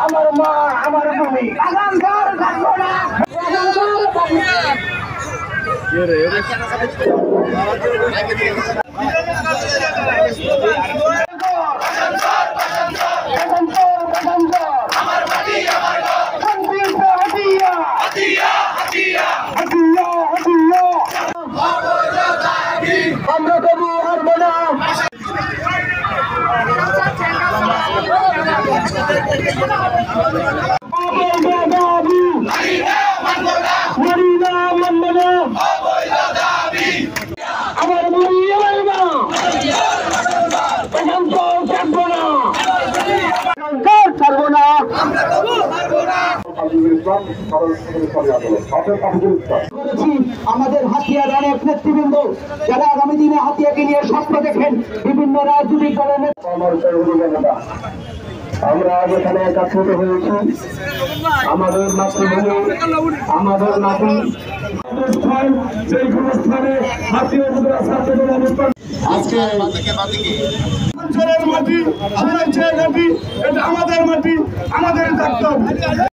আমার মা আমার ভূমি আমরা কবু হারব না। আমার মুড়ি আমার মা ছাড়বো না, ছাড়বো না। আমাদের হাতিয়ার অনেক নেতৃবৃন্দ যারা আগামী দিনে হাতিয়াকে নিয়ে স্বপ্ন দেখেন, বিভিন্ন রাজনৈতিক দলের আমরা আজ এখানে একত্রিত হয়েছি। আমাদের মাতৃভূমি, আমাদের নাতি সেই গুরুস্থানে হাতিয়ার অবস্থান। আজকে অঞ্চলের মাটি, আমাদের মাটি, এটা আমাদের মাটি, আমাদের থাকতে হবে।